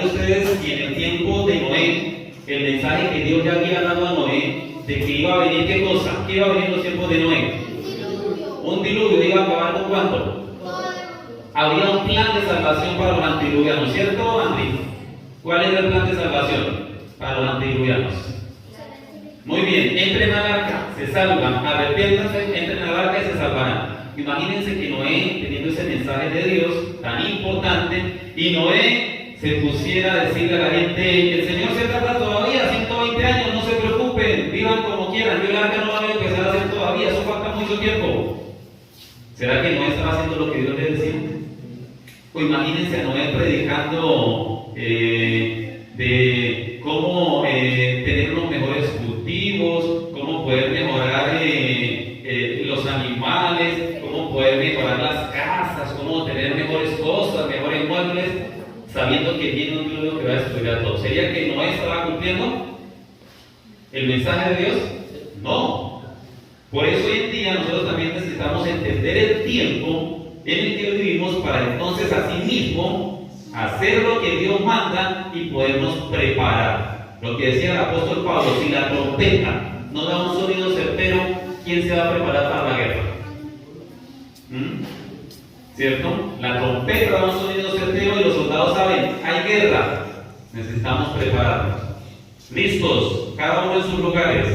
de ustedes si en el tiempo de Noé, el mensaje que Dios ya había dado a Noé, de que iba a venir, ¿qué cosa? ¿Qué iba a venir en los tiempos de Noé? Un diluvio. ¿Iba a acabar con cuánto? Había un plan de salvación para los antidiluvianos, ¿cierto, Andrés? ¿Cuál era el plan de salvación para los antidiluvianos? Muy bien, entren al arca, se salvan, arrepiéntanse, entren al arca y se salvarán. Imagínense que Noé, teniendo ese mensaje de Dios tan importante, y Noé se pusiera a decirle a la gente: el Señor se tarda todavía, 120 años, no se preocupen, vivan como quieran, yo el arca no la voy a empezar a hacer todavía, eso falta mucho tiempo. ¿Será que Noé estaba haciendo lo que Dios le decía? O imagínense a Noé predicando de cómo tener los mejores cultivos, cómo poder mejorar los animales, cómo poder mejorar las casas, cómo tener mejores cosas, mejores muebles, sabiendo que viene un diluvio que va a destruir a todos. ¿Sería que Noé estaba cumpliendo el mensaje de Dios? No. Por eso hoy en día nosotros también necesitamos entender el tiempo en el que vivimos para entonces asimismo hacer lo que Dios manda y podernos preparar. Lo que decía el apóstol Pablo: si la trompeta no da un sonido certero, ¿quién se va a preparar para la guerra? ¿Cierto? La trompeta da un sonido certero y los soldados saben: hay guerra, necesitamos prepararnos. Listos, cada uno en sus lugares.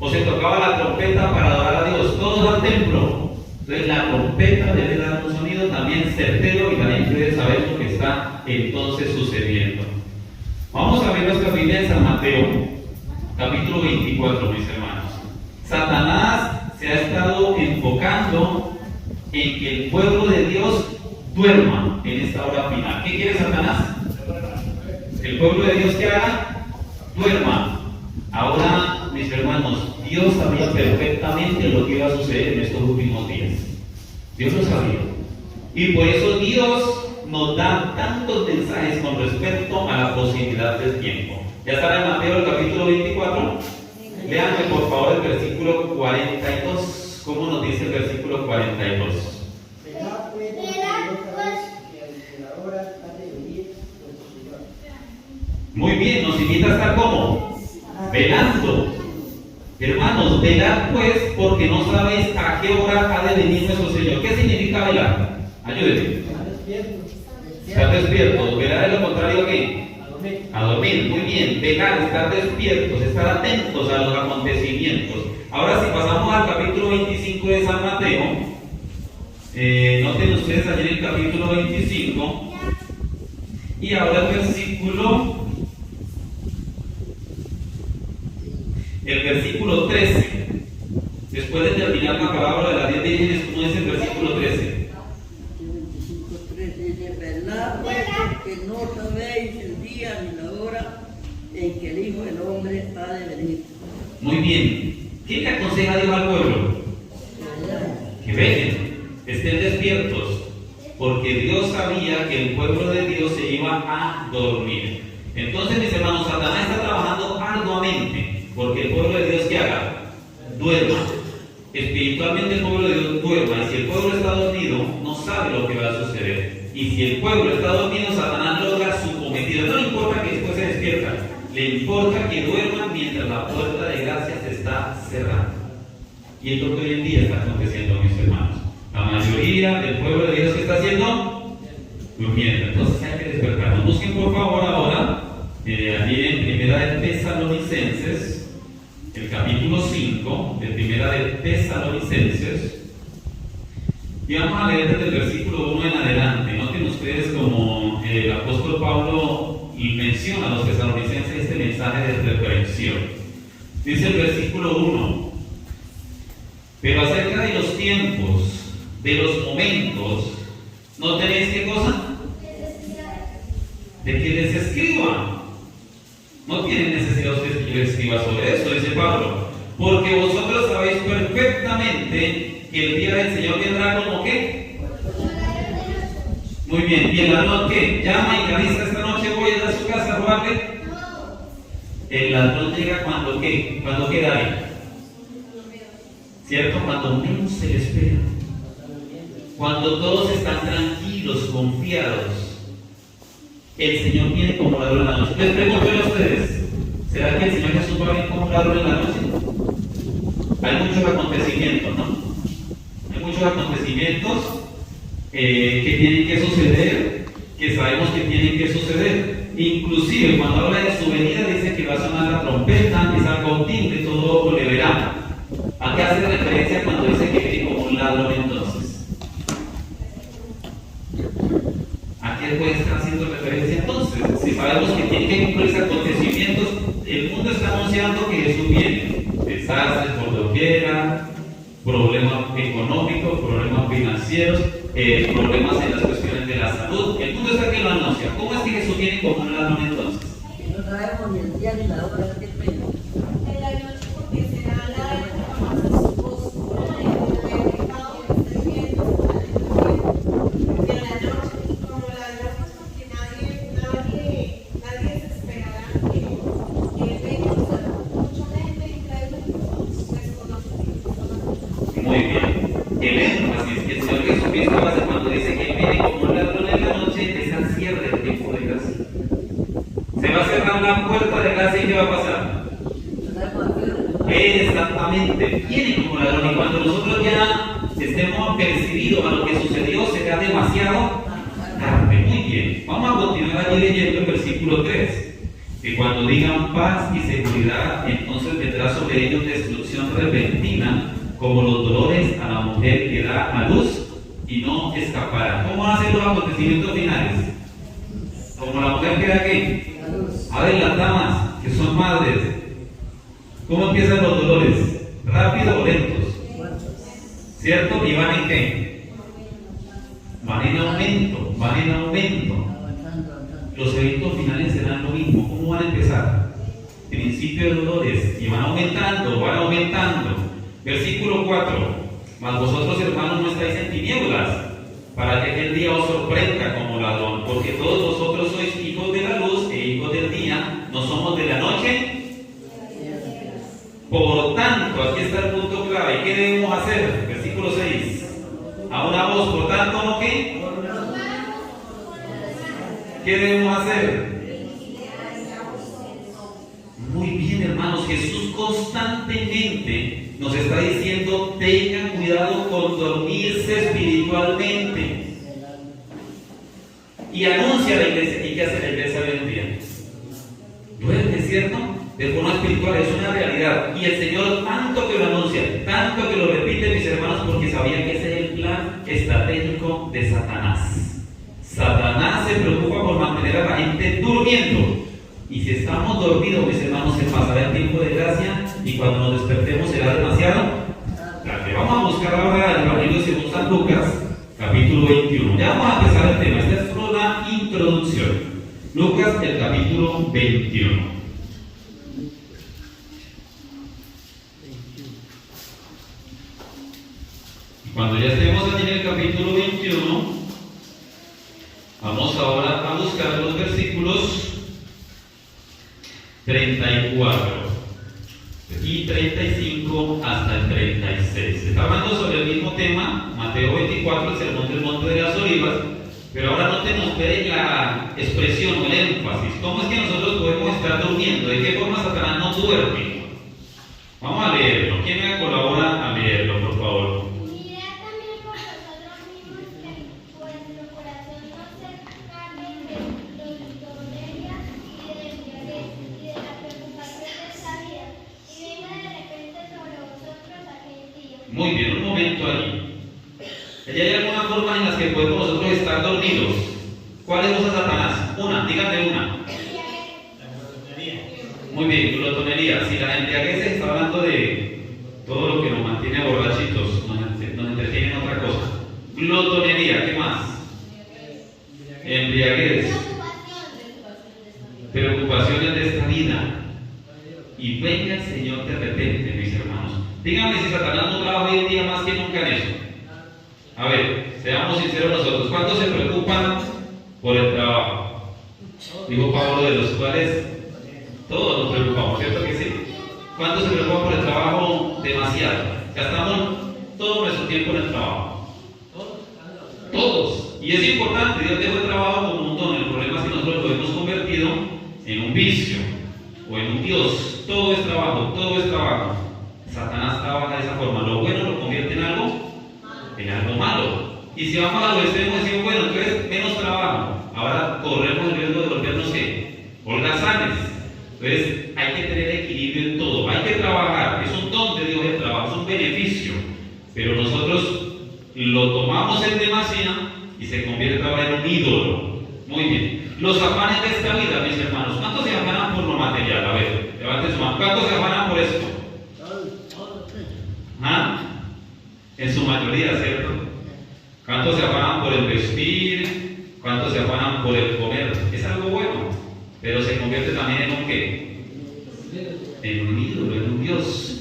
O se tocaba la trompeta para adorar a Dios, todos al templo. Entonces la trompeta debe dar un sonido también certero y la gente debe saber lo que está entonces sucediendo. Vamos a ver nuestra Biblia en San Mateo, capítulo 24, mis hermanos. Satanás se ha estado enfocando en que el pueblo de Dios duerma en esta hora final. ¿Qué quiere Satanás? El pueblo de Dios que haga, duerma. Ahora, mis hermanos, Dios sabía perfectamente lo que iba a suceder en estos últimos días. Dios lo sabía. Y por eso Dios nos da tantos mensajes con respecto a la posibilidad del tiempo. Ya está en Mateo el capítulo 24. Léanme por favor el versículo 42. ¿Cómo nos dice el versículo 42? Muy bien, nos invita a estar como velando. Hermanos, velad pues, porque no sabéis a qué hora ha de venir nuestro Señor. ¿Qué significa velar? Ayúdenme. Estar despiertos. Velar es lo contrario a qué? A dormir. Muy bien. Velar, estar despiertos, estar atentos a los acontecimientos. Ahora, si pasamos al capítulo 25 de San Mateo, noten ustedes allí en el capítulo 25, y ahora el versículo 13. Después de terminar la parábola de las 10 vírgenes, ¿cómo es el versículo 13? 13 dice: velad pues, porque no sabéis el día ni la hora en que el Hijo del Hombre ha de venir. Muy bien. ¿Qué le aconseja Dios al pueblo? Que velen, estén despiertos, porque Dios sabía que el pueblo de Dios se iba a dormir. Entonces, mis hermanos, Satanás está trabajando arduamente porque el pueblo de Dios, ¿qué haga? Duerma. Espiritualmente el pueblo de Dios duerma, y si el pueblo está dormido, no sabe lo que va a suceder. Y si el pueblo está dormido, Satanás logra su cometido. No le importa que después se despierta, le importa que duerman mientras la puerta de gracia se está cerrando. Y es lo que hoy en día está aconteciendo, mis hermanos. La mayoría del pueblo de Dios, ¿qué está haciendo? Durmiendo. Entonces hay que despertarnos. Busquen por favor ahora, allí en Primera de Tesalonicenses, el capítulo 5 de Primera de Tesalonicenses, y vamos a leer desde el versículo 1 en adelante. Noten ustedes como el apóstol Pablo menciona a los tesalonicenses este mensaje de reprensión. Dice el versículo 1: pero acerca de los tiempos, de los momentos, ¿no tenéis qué cosa? De que les escriba. No tienen necesidad ustedes que yo les escriba sobre eso, dice Pablo, porque vosotros sabéis perfectamente que el día del Señor vendrá como ¿qué? Muy bien. ¿Y el ladrón qué? Llama y avisa: esta noche voy a ir a su casa a robarle. El ladrón llega cuando ¿qué? Cuando queda ahí, ¿cierto? Cuando menos se le espera, cuando todos están tranquilos, confiados. el Señor viene como ladrón en la noche. Les pregunto a ustedes, ¿será que el Señor Jesús va a venir como ladrón en la noche? Hay muchos acontecimientos, ¿no? Hay muchos acontecimientos que tienen que suceder, que sabemos que tienen que suceder. Inclusive cuando habla de su venida dice que va a sonar la trompeta, que salga un timbre, todo ojo le verá. ¿A qué hace referencia cuando dice que viene como un ladrón entonces? ¿A qué puede estar haciendo referencia entonces? Si sabemos que tiene que cumplirse acontecimientos, el mundo está anunciando que Jesús viene. Desastres por doquiera, problemas económicos, problemas financieros, problemas en las cuestiones de la salud. El mundo está que lo anuncia. ¿Cómo es que Jesús viene como un ladrón entonces? No sabemos ni el día ni la hora que venga. En la noche porque será la época más oscura y el pecado que esté viendo. Y en la noche, como ladrón, pues porque nadie se esperará que venga. O sea, mucha gente pues conoce. Muy bien. El énfasis que el Señor Jesucristo hace cuando dice que viene como un ladrón en la noche es al cierre del tiempo de gracia. Se va a cerrar la puerta de gracia y ¿qué va a pasar? Exactamente, viene como ladrón y cuando nosotros ya estemos percibidos a lo que sucedió será demasiado tarde. Muy bien, vamos a continuar allí leyendo el versículo 3. Que cuando digan paz y seguridad, entonces vendrá sobre ellos destrucción repentina, como los dolores a la mujer que da a luz y no escapará. ¿Cómo van a ser los acontecimientos finales? Como la mujer que da qué? A ver, las damas que son madres, ¿cómo empiezan los dolores? ¿Rápido o lentos? ¿Cierto? ¿Y van en qué? Van en aumento, van en aumento. Los eventos finales serán lo mismo. ¿Cómo van a empezar? Principio de dolores, y van aumentando, van aumentando. Versículo 4. Mas vosotros, hermanos, no estáis en tinieblas, para que aquel día os sorprenda como ladrón, porque todos vosotros sois hijos de la luz e hijos del día, no somos de la noche. Por tanto, aquí está el punto clave. ¿Qué debemos hacer? Versículo 6. A una voz, por tanto, ¿no qué? ¿Qué debemos hacer? Muy bien, hermanos. Jesús constantemente nos está diciendo: tengan cuidado con dormirse espiritualmente. Y anuncia a la iglesia. ¿Y qué hace la iglesia hoy en día? Duerme, ¿cierto? De forma espiritual, es una realidad. Y el Señor tanto que lo anuncia, tanto que lo repite, mis hermanos, porque sabía que ese es el plan estratégico de Satanás. Satanás se preocupa por mantener a la gente durmiendo. Y si estamos dormidos, mis hermanos, se pasará el tiempo de gracia y cuando nos despertemos será demasiado tarde. Vamos a buscar ahora el Evangelio según San Lucas, capítulo 21. Ya vamos a empezar el tema. Esta es una introducción. Lucas, el capítulo 21. Cuando ya estemos allí en el capítulo 21, vamos ahora a buscar los versículos 34 y 35 hasta el 36. Está hablando sobre el mismo tema, Mateo 24, el sermón del Monte de las Olivas, pero ahora noten ustedes la expresión o el énfasis. ¿Cómo es que nosotros podemos estar durmiendo? ¿De qué forma Satanás no duerme? Vamos a leerlo. ¿Quién me colabora a leerlo, por favor? Muy bien, un momento ahí. ¿Hay alguna forma en la que podemos nosotros estar dormidos? ¿Cuál es usa Satanás? Una, díganme una. Muy bien, glotonería. Si la embriaguez está hablando de todo lo que nos mantiene borrachitos, nos entretiene en otra cosa. Glotonería, ¿qué más? Embriaguez. Preocupaciones de esta vida. Y venga el Señor de repente, mis hermanos. Díganme si Satanás no trabaja hoy en día más que nunca en eso. A ver, seamos sinceros nosotros. ¿Cuántos se preocupan por el trabajo? Dijo Pablo, de los cuales todos nos preocupamos, ¿cierto que sí? ¿Cuántos se preocupan por el trabajo? Demasiado. Gastamos todo nuestro tiempo en el trabajo. Todos. Y es importante, Dios dejó el trabajo como un don. El problema es que nosotros lo lo hemos convertido en un vicio o en un Dios. Todo es trabajo, todo es trabajo. Satanás trabaja de esa forma. Lo bueno lo convierte en algo malo. Y si vamos a lo extremo, decimos, bueno, entonces menos trabajo. Ahora corremos el riesgo de volvernos ¿qué? Holgazanes. Entonces hay que tener equilibrio en todo. Hay que trabajar. Es un don de Dios el trabajo, es un beneficio. Pero nosotros lo tomamos en demasía y se convierte ahora en un ídolo. Muy bien. Los afanes de esta vida, mis hermanos. ¿Cuántos se afanan por lo material? A ver, levanten su mano. ¿Cuántos se afanan por esto? ¿Ah? En su mayoría, ¿cierto? ¿Cuántos se afanan por el vestir? ¿Cuántos se afanan por el comer? Es algo bueno, pero se convierte también en un ¿qué? En un ídolo, en un Dios.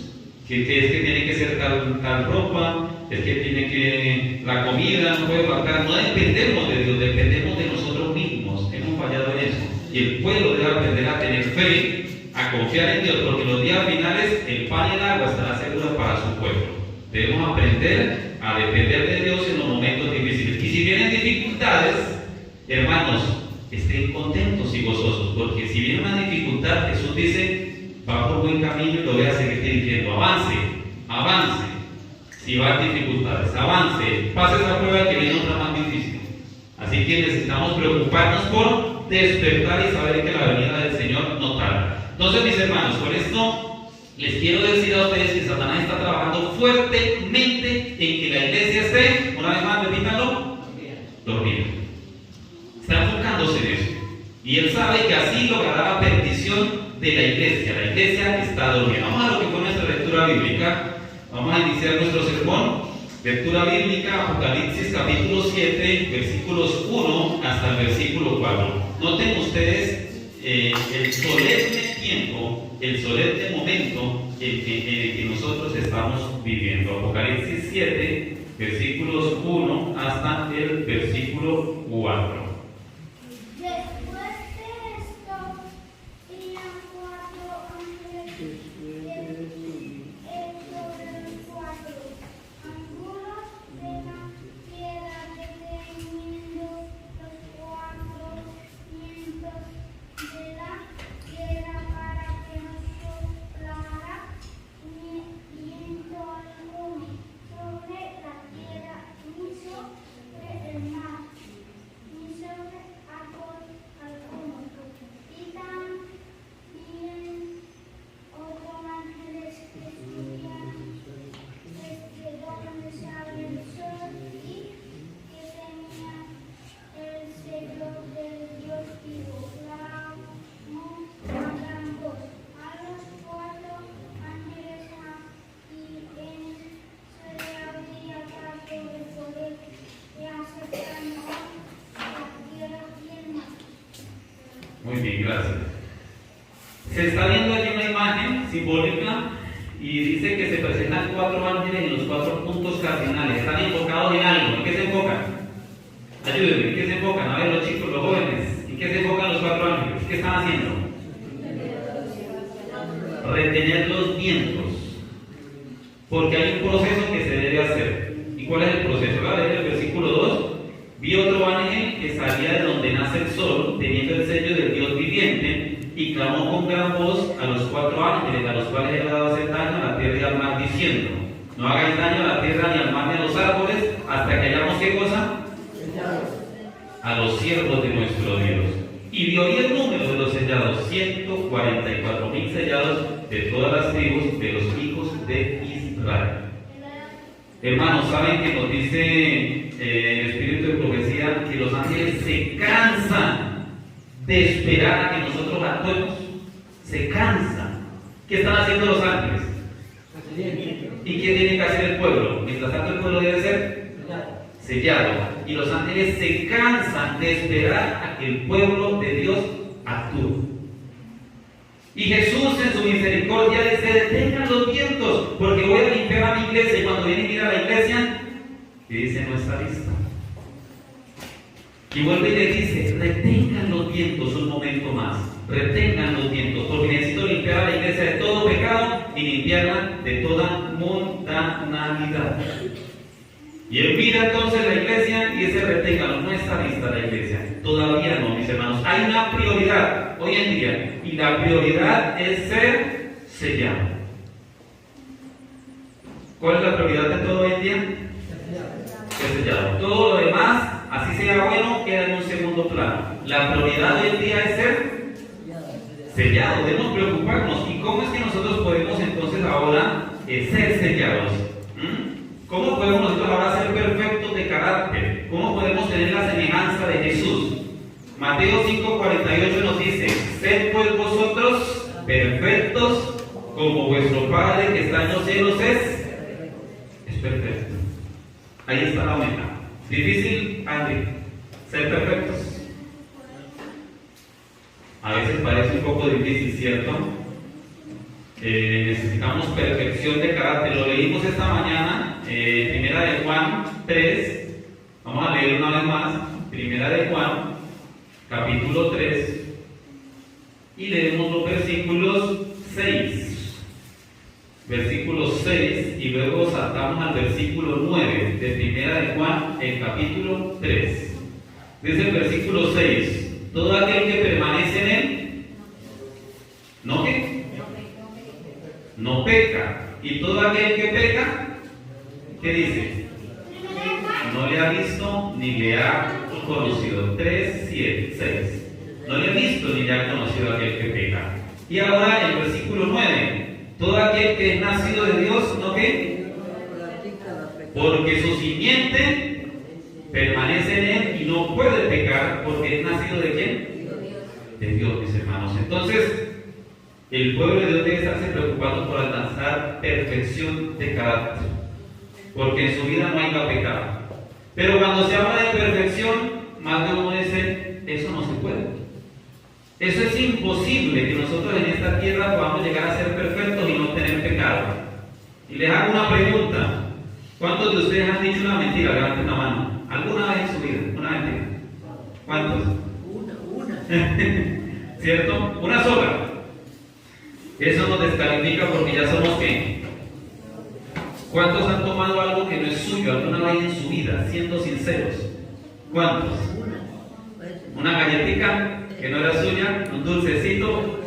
Que es que tiene que ser tal ropa, es que tiene que la comida no puede faltar. No dependemos de Dios, dependemos de nosotros mismos. Hemos fallado en eso. Y el pueblo debe aprender a tener fe, a confiar en Dios, porque en los días finales el pan y el agua estarán seguros para su pueblo. Debemos aprender a depender de Dios en los momentos difíciles. Y si vienen dificultades, hermanos, estén contentos y gozosos, porque si viene una dificultad, Jesús dice, va por buen camino y lo voy a seguir dirigiendo. Avance, avance. Si va en dificultades, avance. Pase esa prueba que viene otra más difícil. Así que necesitamos preocuparnos por despertar y saber que la venida del Señor no tarda. Entonces, mis hermanos, con esto les quiero decir a ustedes que Satanás está trabajando fuertemente en que la iglesia esté, una vez más, repítanlo, dormida. Está enfocándose en eso. Y él sabe que así logrará la perdición de la iglesia. La iglesia está dormida. Vamos a lo que fue nuestra lectura bíblica. Vamos a iniciar nuestro sermón. Lectura bíblica, Apocalipsis capítulo 7, versículos 1 hasta el versículo 4. Noten ustedes el solemne tiempo, el solemne momento en el que nosotros estamos viviendo. Apocalipsis 7, versículos 1 hasta el versículo 4. Muy bien, gracias. Se está viendo aquí una imagen simbólica y dice que se presentan 4 ángeles en los 4 puntos cardinales. Están enfocados en algo. ¿En qué se enfocan? Ayúdenme, ¿en qué se enfocan? A ver, los chicos, los jóvenes. ¿En qué se enfocan los 4 ángeles? ¿Qué están haciendo? Retener los vientos. Porque hay un proceso que se debe hacer. ¿Y cuál es el proceso? Voy a leer el versículo 2. Vi otro ángel que salía de donde nace el sol, teniendo el sello del Dios viviente, y clamó con gran voz a los 4 ángeles, a los cuales he dado hacer daño a la tierra y al mar, diciendo: no hagáis daño a la tierra, ni al mar, ni a los árboles, hasta que hayamos ¿qué cosa? A los siervos de nuestro Dios. Y dio el número de los sellados, 144,000 sellados de todas las tribus de los hijos de Israel. Hermanos, ¿saben que nos dice el Espíritu de profecía que los ángeles se cansan de esperar a que nosotros actuemos? Se cansan. ¿Qué están haciendo los ángeles? ¿Y qué tiene que hacer el pueblo? Mientras tanto, el pueblo debe ser sellado. Y los ángeles se cansan de esperar a que el pueblo de Dios actúe. Y Jesús en su misericordia dice: detengan los vientos, porque voy a limpiar a mi iglesia. Y cuando viene y mira a la iglesia, y dice: no está lista. Y vuelve y le dice: retengan los vientos un momento más, retengan los vientos, porque necesito limpiar a la iglesia de todo pecado y limpiarla de toda mundanalidad. Y él mira entonces la iglesia y dice: reténganlo, no está lista la iglesia. Todavía no, mis hermanos. Hay una prioridad hoy en día, y la prioridad es ser sellado. ¿Cuál es la prioridad de todo hoy en día? Ser sellado. Todo lo demás, así sea bueno, queda en un segundo plano. La prioridad hoy en día es ser sellado. Debemos preocuparnos. ¿Y cómo es que nosotros podemos entonces ahora ser sellados? ¿Cómo podemos nosotros ahora ser perfectos de carácter? ¿Cómo podemos tener la semejanza de Jesús? Mateo 5:48 nos dice: sed pues vosotros perfectos como vuestro Padre que está en los cielos es perfecto. Ahí está la meta. Difícil, Andy, ser perfectos. A veces parece un poco difícil, ¿cierto? Necesitamos perfección de carácter. Lo leímos esta mañana, Primera de Juan 3. Vamos a leer una vez más. Primera de Juan, capítulo 3. Y leemos los versículos 6. Versículo 6 y luego saltamos al versículo 9 de Primera de Juan, el capítulo 3. Dice el versículo 6: todo aquel que permanece en él, ¿no qué? No peca. Y todo aquel que peca, ¿qué dice? No le ha visto ni le ha conocido. 3, 7, 6. No le ha visto ni le ha conocido a aquel que peca. Y ahora el versículo 9: todo aquel que es nacido de Dios, ¿no qué? Porque su simiente permanece en él y no puede pecar, porque es nacido de ¿quién? De Dios, mis hermanos. Entonces, el pueblo de Dios debe estarse preocupando por alcanzar perfección de carácter, porque en su vida no haya pecado. Pero cuando se habla de perfección, más de uno dice: eso no se puede. Eso es imposible, que nosotros en esta tierra podamos llegar a ser perfectos y no tener pecado. Y les hago una pregunta: ¿cuántos de ustedes han dicho una mentira? Levanten la mano. ¿Alguna vez en su vida? ¿Una mentira? ¿Cuántos? Una. ¿Cierto? Una sola. Eso nos descalifica porque ya somos ¿qué? ¿Cuántos han tomado algo que no es suyo alguna vez en su vida, siendo sinceros? ¿Cuántos? Una galletita que no era suya, un dulcecito,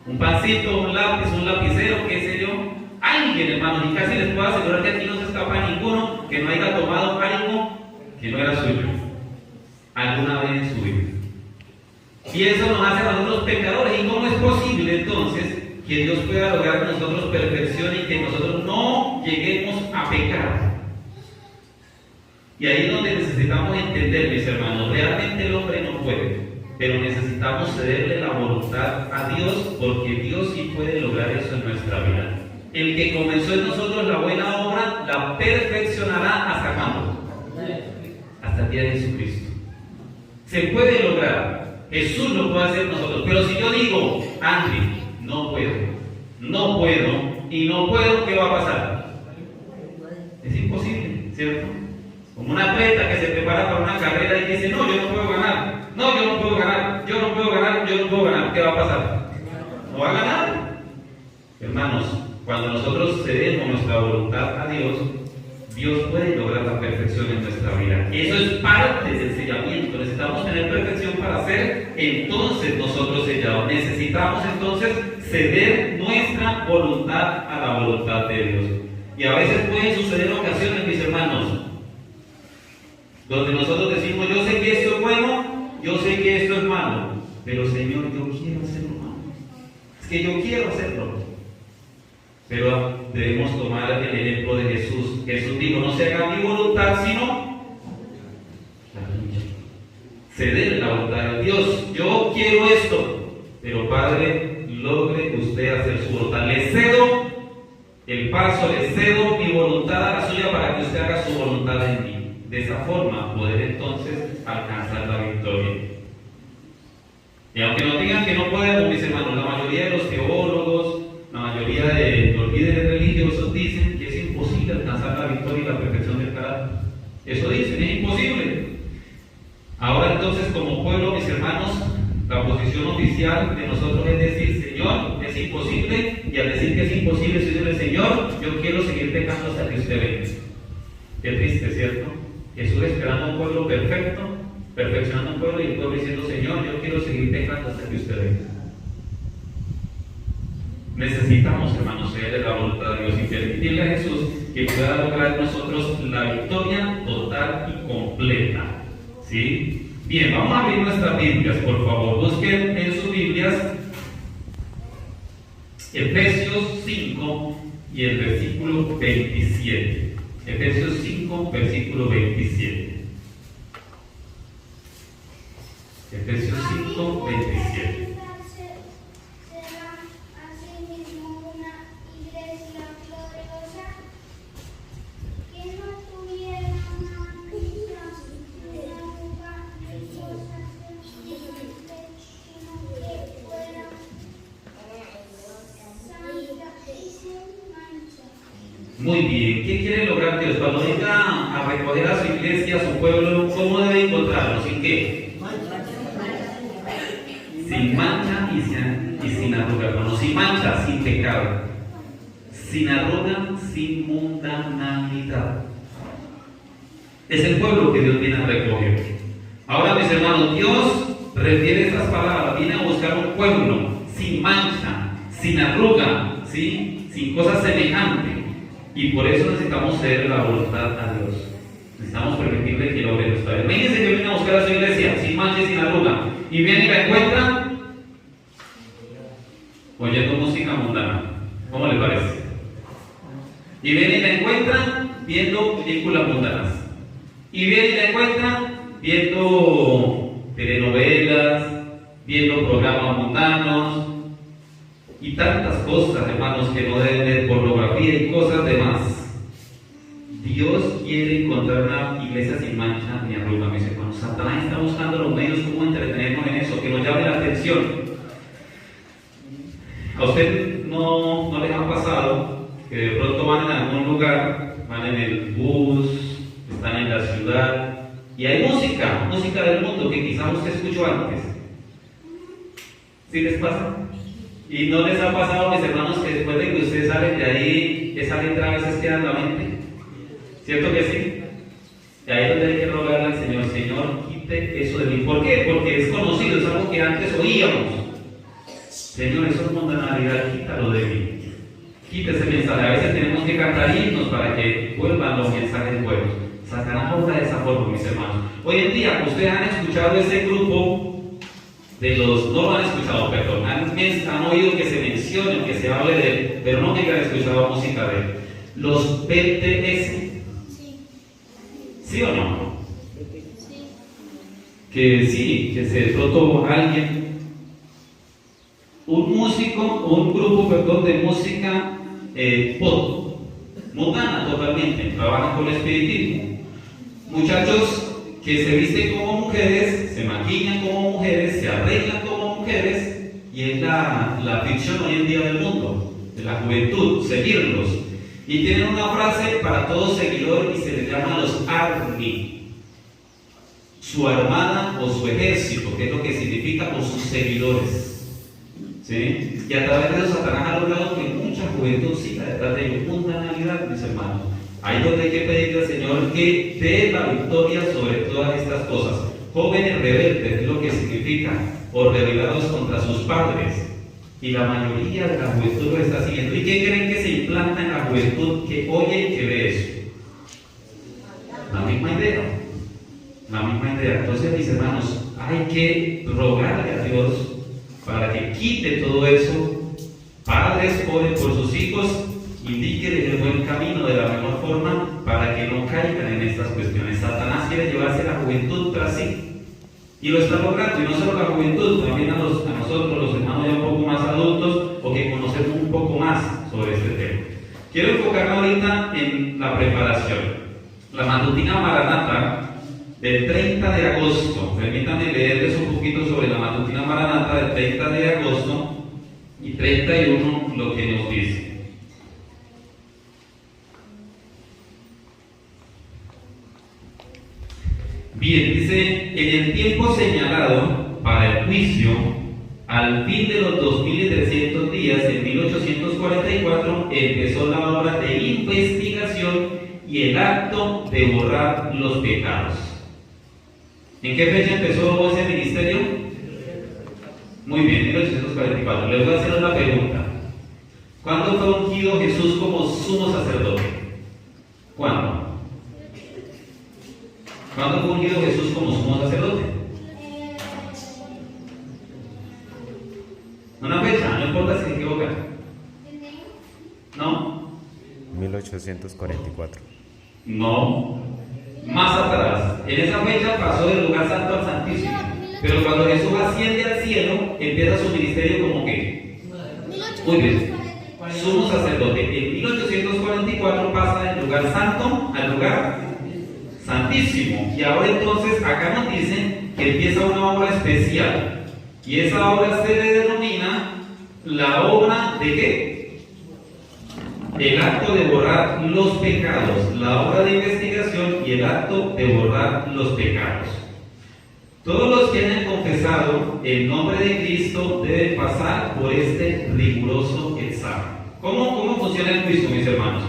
un pancito, un lápiz, un lapicero, qué sé yo. Alguien, hermanos, y casi les puedo asegurar que aquí no se escapa ninguno que no haya tomado algo que no era suyo alguna vez en su vida. Y eso nos hace a nosotros pecadores. ¿Y cómo es posible entonces que Dios pueda lograr con nosotros perfección y que nosotros no lleguemos a pecar? Y ahí es donde necesitamos entender, mis hermanos, realmente el hombre no puede, pero necesitamos cederle la voluntad a Dios, porque Dios sí puede lograr eso en nuestra vida. El que comenzó en nosotros la buena obra, la perfeccionará ¿hasta cuándo? Hasta el día de Jesucristo. Se puede lograr. Jesús lo puede hacer nosotros. Pero si yo digo: André, no puedo, y no puedo, ¿qué va a pasar? Es imposible, ¿cierto? Como una atleta que se prepara para una carrera y dice: no, yo no puedo ganar, ¿qué va a pasar? No va a ganar. Hermanos, cuando nosotros cedemos nuestra voluntad a Dios, Dios puede lograr la perfección en nuestra vida. Eso es parte del sellamiento. Necesitamos tener perfección para ser entonces nosotros sellados. Necesitamos entonces ceder nuestra voluntad a la voluntad de Dios. Y a veces pueden suceder ocasiones, mis hermanos, donde nosotros decimos: yo sé que esto es bueno, yo sé que esto es malo, pero Señor, yo quiero hacerlo malo. Es que yo quiero hacerlo. Pero debemos tomar el ejemplo de Jesús. Jesús dijo: no se haga mi voluntad, sino la tuya. Ceder la voluntad de Dios. Yo quiero esto, pero Padre, logre usted hacer su voluntad. Le cedo el paso, le cedo mi voluntad a la suya para que usted haga su voluntad en mí. De esa forma poder entonces alcanzar la victoria. Y aunque nos digan que no podemos, mis hermanos, la mayoría de los teólogos, la mayoría de los líderes religiosos dicen que es imposible alcanzar la victoria y la perfección del carácter. Eso dicen, es imposible. Ahora entonces, como pueblo, mis hermanos, la posición oficial de nosotros es decir: Señor, es imposible. Y al decir que es imposible, decirle: Señor, yo quiero seguir pecando hasta que usted venga. Qué triste, ¿cierto? Jesús esperando un pueblo perfecto, perfeccionando un pueblo y el pueblo diciendo, Señor, yo quiero seguir pecando hasta que usted venga. Necesitamos, hermanos, ser la voluntad de Dios y permitirle a Jesús que pueda lograr en nosotros la victoria total y completa. ¿Sí? Bien, vamos a abrir nuestras Biblias, por favor. Busquen en sus Biblias Efesios 5 y el versículo 27. Efesios 5, versículo 27. Efesios 5, 27. Muy bien, ¿qué quiere lograr Dios? Cuando venga a recoger a su iglesia, a su pueblo, ¿cómo debe encontrarlo? ¿Sin qué? Sin mancha y sin arruga, hermano. Sin mancha, sin pecado. Sin arruga, sin mundanalidad. Es el pueblo que Dios viene a recoger. Ahora, mis hermanos, Dios refiere estas palabras, viene a buscar un pueblo sin mancha, sin arruga, ¿sí? Sin cosas semejantes. Y por eso necesitamos ceder la voluntad a Dios. Necesitamos permitirle que lo obre nuestra vida. Imagínense que viene a buscar a su iglesia sin mancha y sin arruga. Y viene y la encuentra oyendo música mundana. ¿Cómo le parece? Y viene y la encuentra viendo películas mundanas. Y viene y la encuentra viendo telenovelas, viendo programas mundanos y tantas cosas, hermanos, que no deben ver, pornografía y cosas demás. Dios quiere encontrar una iglesia sin mancha ni arruga, mis hermanos. Satanás está buscando los medios como entretenernos en eso, que nos llame la atención. ¿A usted no les ha pasado que de pronto van en algún lugar, van en el bus, están en la ciudad y hay música del mundo que quizás usted escuchó antes? ¿Sí les pasa? ¿Y no les ha pasado, mis hermanos, que después de que ustedes salen de ahí, esa letra a veces queda en la mente? ¿Cierto que sí? Y ahí es donde hay que rogarle al Señor, Señor, quite eso de mí. ¿Por qué? Porque es conocido, es algo que antes oíamos. Señor, eso es mundanalidad, quítalo de mí. Quite ese mensaje. A veces tenemos que cantar himnos para que vuelvan los mensajes buenos. Satanás obra de esa forma, mis hermanos. Hoy en día, ustedes han escuchado ese grupo de los, no lo han escuchado, perdón, han oído que se mencione, que se hable de él, pero no que hayan escuchado música de él. Los BTS. ¿Sí o no? Sí. Que sí, que se trató alguien, un grupo de música pop, mundana totalmente, trabajan con el espiritismo. Muchachos que se visten como mujeres, se maquillan como mujeres, se arreglan como mujeres, y es la ficción hoy en día del mundo, de la juventud, seguirlos. Y tienen una frase para todo seguidor y se les llama los ARMY, su armada o su ejército, que es lo que significa, o sus seguidores. ¿Sí? Y a través de eso Satanás ha logrado que mucha juventud siga detrás de ellos. Mundanalidad, mis hermanos. Ahí es donde hay que pedirle al Señor que dé la victoria sobre todas estas cosas. Jóvenes rebeldes es lo que significa, o rebelados contra sus padres. Y la mayoría de la juventud lo está siguiendo. ¿Y qué creen que se implanta en la juventud que oye y que ve eso? La misma idea. La misma idea. Entonces, mis hermanos, hay que rogarle a Dios para que quite todo eso. Padres, oren por sus hijos, indíquenles el buen camino de la mejor forma para que no caigan en estas cuestiones. Satanás quiere llevarse la juventud tras sí. Y lo está logrando, y no solo la juventud, también a nosotros, los hermanos ya un poco más adultos, o que conocemos un poco más sobre este tema. Quiero enfocarme ahorita en la preparación. La matutina Maranata del 30 de agosto. Permítanme leerles un poquito sobre la matutina Maranata del 30 de agosto y 31, lo que nos dice. Bien, dice, en el tiempo señalado para el juicio, al fin de los 2300 días, en 1844, empezó la obra de investigación y el acto de borrar los pecados. ¿En qué fecha empezó ese ministerio? Muy bien, 1844. Les voy a hacer una pregunta. ¿Cuándo fue ungido Jesús como sumo sacerdote? ¿Cuándo? ¿Cuándo fue ungido Jesús como sumo sacerdote? Una fecha, no importa si se equivoca. ¿No? 1844. No. Más atrás. En esa fecha pasó del lugar santo al santísimo. Pero cuando Jesús asciende al cielo, empieza su ministerio como que. Muy bien. Sumo sacerdote. En 1844 pasa del lugar santo al lugar santísimo. Y ahora entonces acá nos dicen que empieza una obra especial. Y esa obra se le denomina la obra de ¿qué? El acto de borrar los pecados. La obra de investigación y el acto de borrar los pecados. Todos los que hayan confesado el nombre de Cristo deben pasar por este riguroso examen. ¿Cómo funciona el juicio, mis hermanos?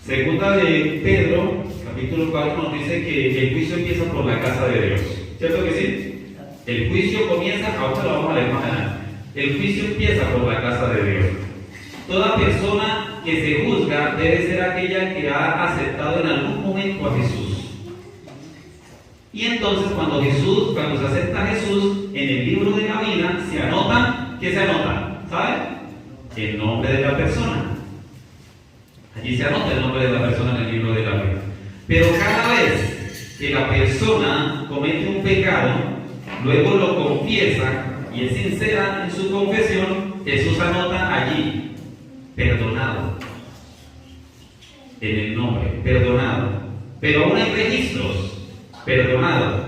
Segunda de Pedro, capítulo 4, nos dice que el juicio empieza por la casa de Dios. ¿Cierto que sí? El juicio comienza, ahora lo vamos a leer más adelante. El juicio empieza por la casa de Dios. Toda persona que se juzga debe ser aquella que ha aceptado en algún momento a Jesús. Y entonces cuando se acepta a Jesús en el libro de la vida, se anota, ¿qué se anota? ¿Sabe? El nombre de la persona. Allí se anota el nombre de la persona en el libro de la vida. Pero cada vez que la persona comete un pecado, luego lo confiesa y es sincera en su confesión, Jesús anota allí, perdonado. En el nombre, perdonado. Pero aún hay registros. Perdonado.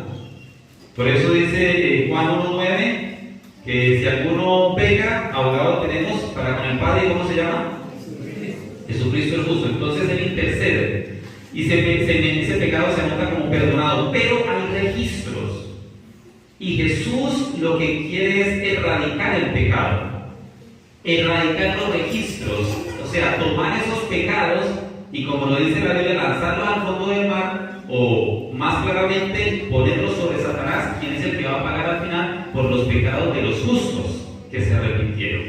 Por eso dice Juan 1:9 que si alguno peca, abogado tenemos para con el Padre. ¿Cómo se llama? Jesucristo el justo. Entonces él intercede y ese pecado se anota como perdonado, pero hay registros y Jesús lo que quiere es erradicar el pecado, erradicar los registros, o sea, tomar esos pecados y, como lo dice la Biblia, lanzarlos al fondo del mar, o más claramente ponerlos sobre Satanás, quien es el que va a pagar al final por los pecados de los justos que se arrepintieron.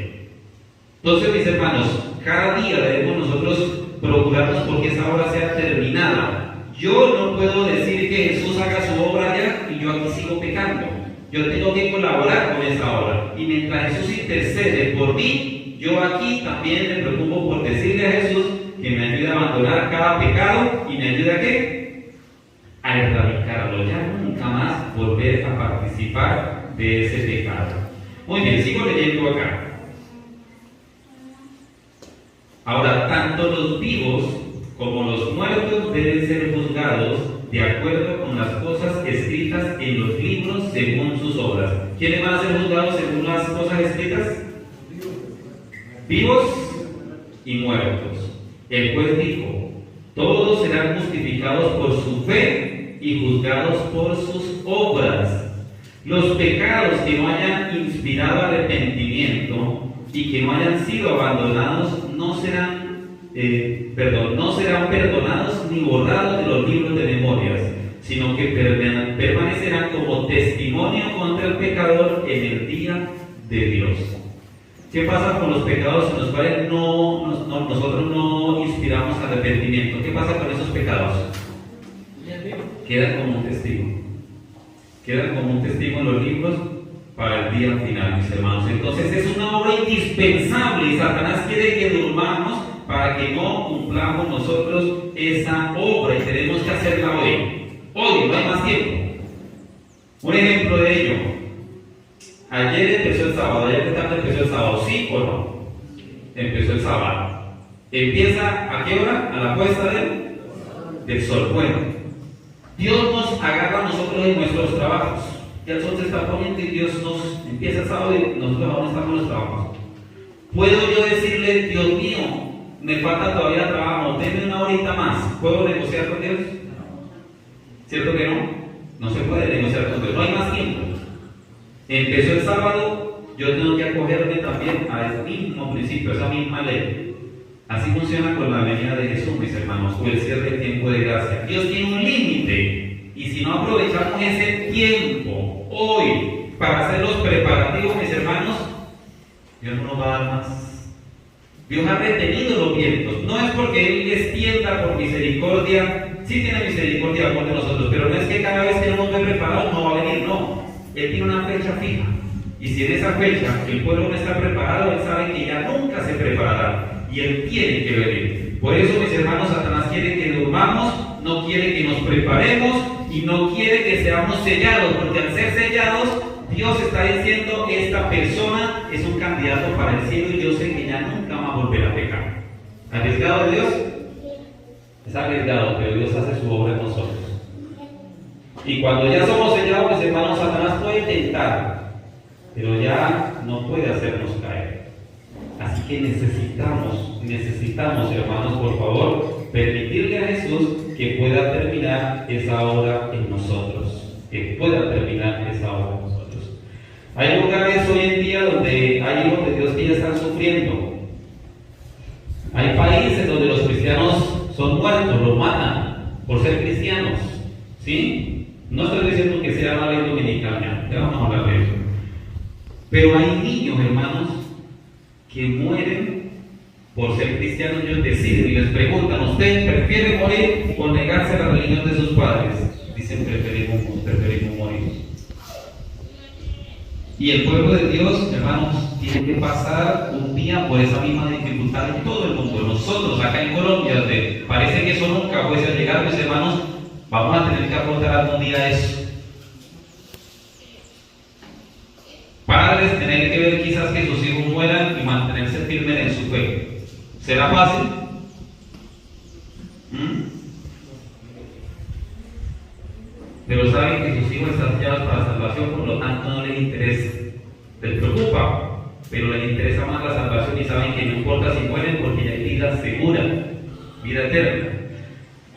Entonces, mis hermanos, cada día debemos nosotros procurarnos porque esa obra sea terminada. Yo no puedo decir que Jesús haga su obra ya y yo aquí sigo pecando. Yo tengo que colaborar con esa obra. Y mientras Jesús intercede por mí, yo aquí también me preocupo por decirle a Jesús que me ayude a abandonar cada pecado y me ayude a ¿qué? A erradicarlo, ya nunca más volver a participar de ese pecado. Muy bien, sigo leyendo acá. Ahora, tanto los vivos como los muertos deben ser juzgados de acuerdo con las cosas escritas en los libros según sus obras. ¿Quiénes van a ser juzgados según las cosas escritas? Vivos y muertos. El juez dijo: todos serán justificados por su fe y juzgados por sus obras. Los pecados que no hayan inspirado arrepentimiento y que no hayan sido abandonados no serán perdonados ni borrados de los libros de memorias, sino que permanecerán como testimonio contra el pecador en el día de Dios. ¿Qué pasa con los pecados en los cuales nosotros no inspiramos arrepentimiento? ¿Qué pasa con esos pecados? Quedan como un testigo. Quedan como un testigo en los libros para el día final, mis hermanos. Entonces es una obra indispensable y Satanás quiere que durmamos para que no cumplamos nosotros esa obra y tenemos que hacerla hoy. Hoy, no hay más tiempo. Un ejemplo de ello. Ayer empezó el sábado. ¿Ayer qué tarde empezó el sábado? ¿Sí o no? Empezó el sábado. ¿Empieza a qué hora? A la puesta del sol. Bueno, Dios nos agarra a nosotros en nuestros trabajos. Ya el sol se está poniendo y Dios nos empieza el sábado y nosotros vamos a estar con los trabajos. ¿Puedo yo decirle: Dios mío, me falta todavía trabajo, denme una horita más? ¿Puedo negociar con Dios? ¿Cierto que no? No se puede negociar con Dios, no hay más tiempo. Empezó el sábado, yo tengo que acogerme también a ese mismo principio, a esa misma ley. Así funciona con la venida de Jesús, mis hermanos, o el cierre del tiempo de gracia. Dios tiene un límite Y si no aprovechamos ese tiempo hoy para hacer los preparativos, mis hermanos, Dios no nos va a dar más. Dios ha retenido los vientos. No es porque Él extienda por misericordia, sí tiene misericordia por nosotros, pero no es que cada vez que no nos ve preparados no va a venir, no. Él tiene una fecha fija. Y si en esa fecha el pueblo no está preparado, Él sabe que ya nunca se preparará. Y Él tiene que venir. Por eso, mis hermanos, Satanás quiere que durmamos, no quiere que nos preparemos y no quiere que seamos sellados, porque al ser sellados, Dios está diciendo, esta persona es un candidato para el cielo y yo sé que ya nunca más volverá a pecar. ¿Arriesgado de Dios? Es arriesgado, pero Dios hace su obra en nosotros. Y cuando ya somos sellados, mis hermanos, Satanás puede tentar, pero ya no puede hacernos caer. Así que necesitamos, hermanos, por favor, permitirle a Jesús que pueda terminar esa obra en nosotros. Que pueda terminar esa obra en nosotros. Hay lugares hoy en día donde hay hijos de Dios que ya están sufriendo. Hay países donde los cristianos son muertos, los matan por ser cristianos. ¿Sí? No estoy diciendo que sea una ley dominicana, ya vamos a hablar de eso. Pero hay niños, hermanos, que mueren por ser cristianos. Ellos deciden y les preguntan, ¿usted prefiere morir o negarse a la religión de sus padres? Dicen, preferimos morir. Y el pueblo de Dios, hermanos, tiene que pasar un día por esa misma dificultad en todo el mundo. Nosotros acá en Colombia, donde parece que eso nunca puede llegar, mis hermanos, vamos a tener que afrontar algún día eso. Padres tener que ver quizás que sus hijos mueran y mantenerse firmes en su fe. ¿Será fácil? Pero saben que sus hijos están sellados para la salvación, por lo tanto no les interesa. Les preocupa, pero les interesa más la salvación y saben que no importa si mueren porque ya hay vida segura, vida eterna.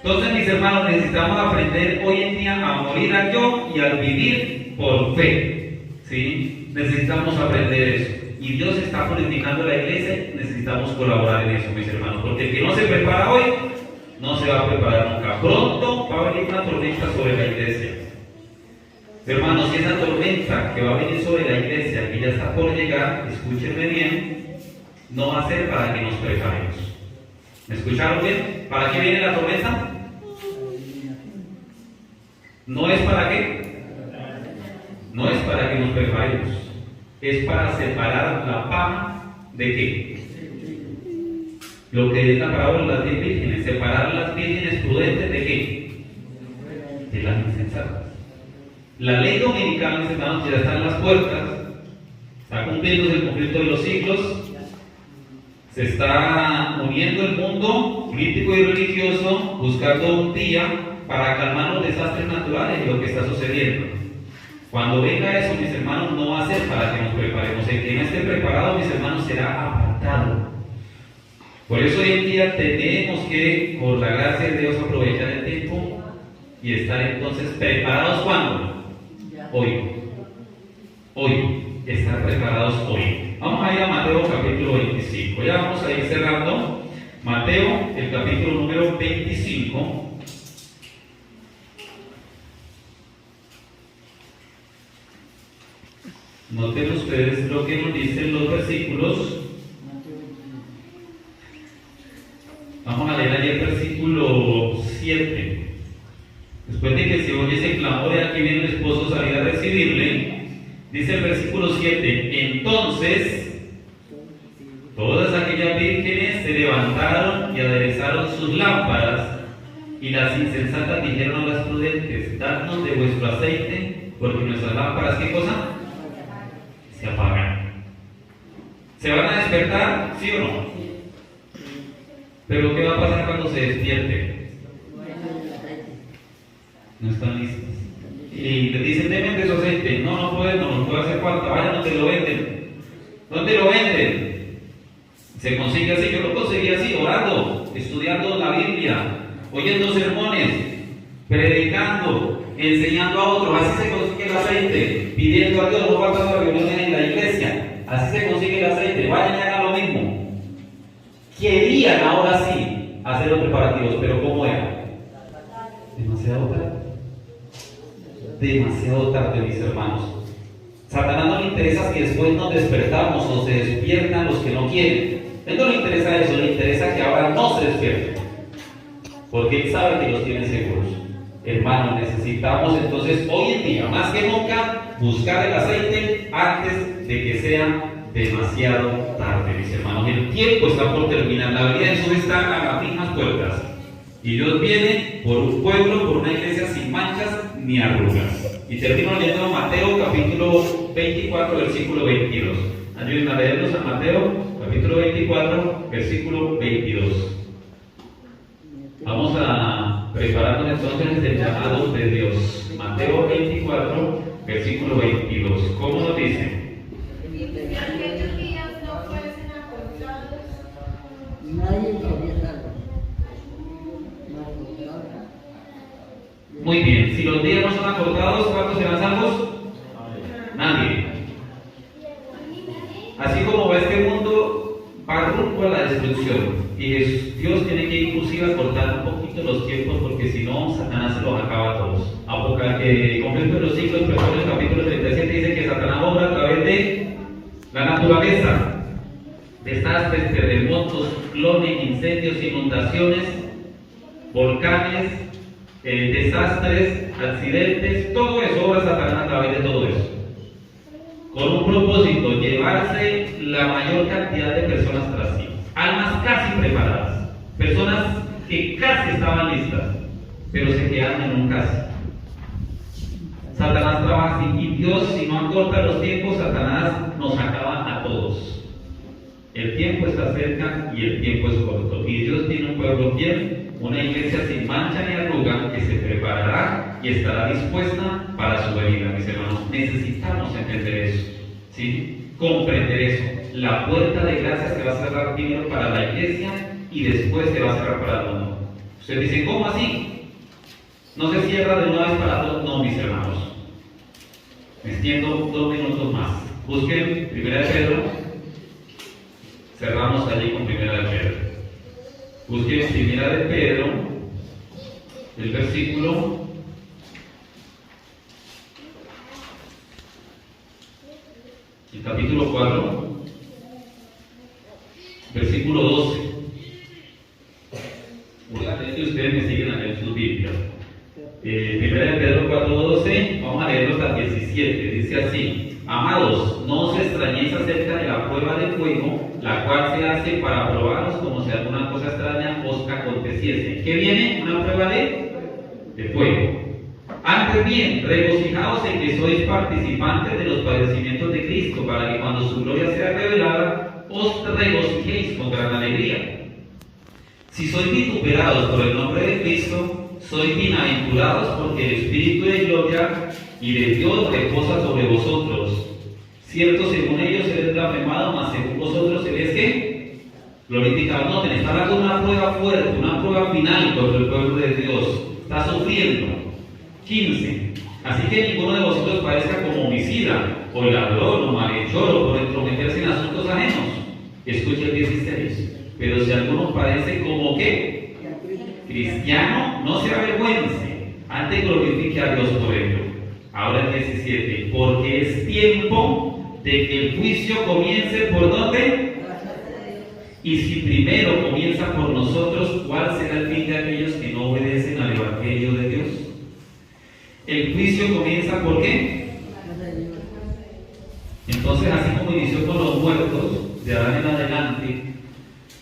Entonces, mis hermanos, necesitamos aprender hoy en día a morir al yo y al vivir por fe. ¿Sí? Necesitamos aprender eso. Y Dios está purificando la iglesia, necesitamos colaborar en eso, mis hermanos, porque el que no se prepara hoy, no se va a preparar nunca. Pronto va a venir una tormenta sobre la iglesia. Hermanos, si esa tormenta que va a venir sobre la iglesia, que ya está por llegar, escúchenme bien, no va a ser para que nos preparemos. ¿Me escucharon bien? ¿Para qué viene la tormenta? ¿No es para qué? No es para que nos preparemos. Es para separar la paja de qué. Lo que es la parábola de las 10 vírgenes. Separar las vírgenes prudentes de qué. De las insensatas. La ley dominical, mis hermanos, ya está en las puertas. Está cumpliendo el conflicto de los siglos. Se está uniendo el mundo político y religioso, buscando un día para calmar los desastres naturales y lo que está sucediendo. Cuando venga eso, mis hermanos, no va a ser para que nos preparemos. El que no esté preparado, mis hermanos, será apartado. Por eso hoy en día tenemos que, por la gracia de Dios, aprovechar el tiempo y estar entonces preparados. ¿Cuándo? Hoy. Estar preparados hoy. Vamos a ir a Mateo capítulo 25. Ya vamos a ir cerrando. Mateo, el capítulo número 25. Noten ustedes lo que nos dicen los versículos. Vamos a leer allí el versículo 7. Después de que se oye ese clamor, de aquí viene el esposo salir a recibirle. Dice el versículo 7, entonces todas aquellas vírgenes se levantaron y aderezaron sus lámparas, y las insensatas dijeron a las prudentes, dadnos de vuestro aceite, porque nuestras lámparas, ¿qué cosa? Se apagan. ¿Se van a despertar? ¿Sí o no? Pero ¿qué va a pasar cuando se despierte? No están listos. Y le dicen, denme de su aceite. No nos puede hacer falta. Vayan donde lo venden. ¿Dónde lo venden? Se consigue así. Yo lo conseguí así, orando, estudiando la Biblia, oyendo sermones, predicando, enseñando a otros. Así se consigue el aceite, pidiendo a Dios, no faltando reuniones en la iglesia. Así se consigue el aceite. Vayan y hagan lo mismo. Querían ahora sí hacer los preparativos, pero ¿cómo era? Demasiado tarde. demasiado tarde, mis hermanos. Satanás no le interesa que después nos despertamos o se despiertan los que no quieren. A él no le interesa eso, le interesa que ahora no se despierten, porque él sabe que los tiene seguros. Hermanos, necesitamos entonces hoy en día, más que nunca, buscar el aceite antes de que sea demasiado tarde, mis hermanos. El tiempo está por terminar, la venida de Jesús está a las mismas puertas. Y Dios viene por un pueblo, por una iglesia sin manchas ni arrugas. Y termino leyendo Mateo capítulo 24, versículo 22. Ayúdenme a leerlos a Mateo capítulo 24, versículo 22. Vamos a prepararnos entonces el llamado de Dios. Mateo 24, versículo 22. ¿Cómo nos dice? Y aquellos días no fuesen acortados. Nadie sería salvo. Muy bien, si los días no son acortados, ¿cuántos serán salvos? Nadie. Así como va este mundo, va rumbo a la destrucción. Y Dios tiene que inclusive acortar un poquito los tiempos, porque si no, Satanás se los acaba a todos. Conflicto de los siglos, Proverbios capítulo 37 dice que Satanás obra a través de la naturaleza. Desastres, terremotos, clones, incendios, inundaciones, volcanes, desastres, accidentes, todo eso obra Satanás a través de todo eso. Con un propósito, llevarse la mayor cantidad de personas tras sí. Almas casi preparadas, personas que casi estaban listas, pero se quedan en un casi. Satanás trabaja así, y Dios, si no acorta los tiempos, Satanás nos acaba a todos. El tiempo está cerca y el tiempo es corto. Y Dios tiene un pueblo fiel, una iglesia sin mancha ni arruga, que se preparará y estará dispuesta para su venida, mis hermanos. Necesitamos entender eso, ¿sí? Comprender eso. La puerta de gracia se va a cerrar primero para la iglesia y después se va a cerrar para el mundo. Ustedes dicen, ¿cómo así? No se cierra de una vez para todos. No, mis hermanos. Me extiendo 2 minutos más. Busquen 1 de Pedro. Cerramos allí con 1 de Pedro. Busquen 1 de Pedro, el versículo el capítulo 4, versículo 12. Voy a leer que ustedes me siguen a leer sus Biblias. 1 de Pedro 4:12, vamos a leerlo hasta el 17. Dice así: Amados, no os extrañéis acerca de la prueba de fuego, la cual se hace para probaros como si alguna cosa extraña os aconteciese. ¿Qué viene? Una prueba de fuego. Antes bien, regocijaos en que sois participantes de los padecimientos de Cristo, para que cuando su gloria sea revelada, os regocijéis con gran alegría. Si sois vituperados por el nombre de Cristo, sois bienaventurados, porque el Espíritu de gloria y de Dios reposa sobre vosotros. Cierto, según ellos Él es blasfemado, mas según vosotros Él es ¿qué? Glorificado. Noten, está dando una prueba fuerte, una prueba final contra el pueblo de Dios. Está sufriendo. 15. Así que ninguno de vosotros parezca como homicida, o ladrón, o malhechor, o por entrometerse en asuntos ajenos. Escucha el 16. Pero si alguno parece como ¿qué? Cristiano, no se avergüence, antes glorifique a Dios por ello. Ahora el 17. Porque es tiempo de que el juicio comience ¿por dónde? Y si primero comienza por nosotros, ¿cuál será el fin de aquellos que no obedecen al Evangelio de Dios? El juicio comienza ¿por qué? Entonces, así como inició con los muertos, de ahora en adelante,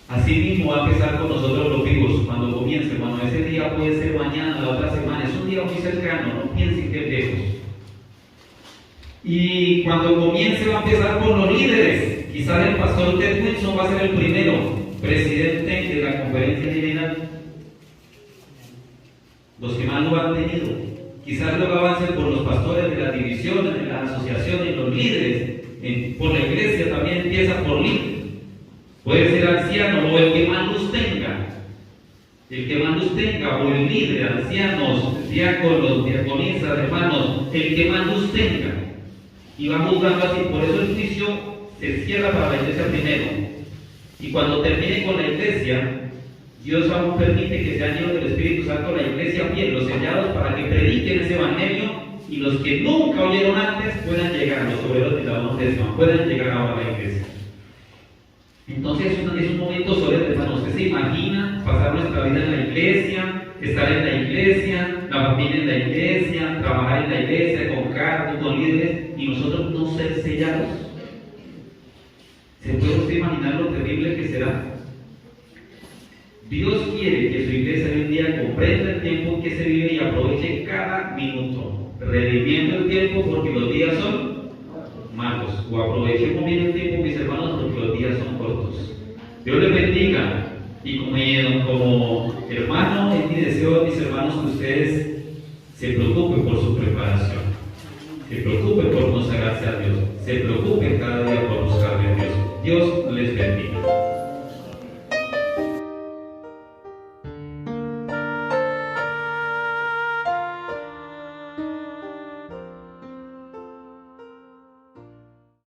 así mismo va a empezar con nosotros los vivos. Cuando comience, hermano, ese día puede ser mañana, la otra semana, es un día muy cercano, no piensen que es lejos. Y cuando comience va a empezar por los líderes. Quizás el pastor Ted Wilson va a ser el primero presidente de la conferencia general. Los que más lo han tenido. Quizás luego avancen por los pastores de las divisiones, de las asociaciones, los líderes. Por la iglesia también empieza por líderes. Puede ser anciano o el que más luz tenga. El que más luz tenga, o el líder, ancianos, diáconos, diaconisas, hermanos, el que más luz tenga. Y va juzgando así. Por eso el juicio se cierra para la iglesia primero. Y cuando termine con la iglesia, Dios aún permite que sean llenos del Espíritu Santo la iglesia fiel, los sellados, para que prediquen ese evangelio y los que nunca oyeron antes puedan llegar, los obreros de la décima, puedan llegar ahora a la iglesia. Entonces es un momento solemne, hermano. ¿Usted se imagina pasar nuestra vida en la iglesia, estar en la iglesia, la familia en la iglesia, trabajar en la iglesia, con cargos, con líderes, y nosotros no ser sellados? ¿Se puede usted imaginar lo terrible que será? Dios quiere que su iglesia hoy en día comprenda el tiempo en que se vive y aproveche cada minuto, redimiendo el tiempo porque los días son malos. O aprovechemos bien el tiempo, mis hermanos, porque los días son cortos. Dios les bendiga. Y como hermano, es mi deseo, mis hermanos, que ustedes se preocupen por su preparación, se preocupen por consagrarse a Dios, se preocupen cada día por buscar a Dios. Dios les bendiga.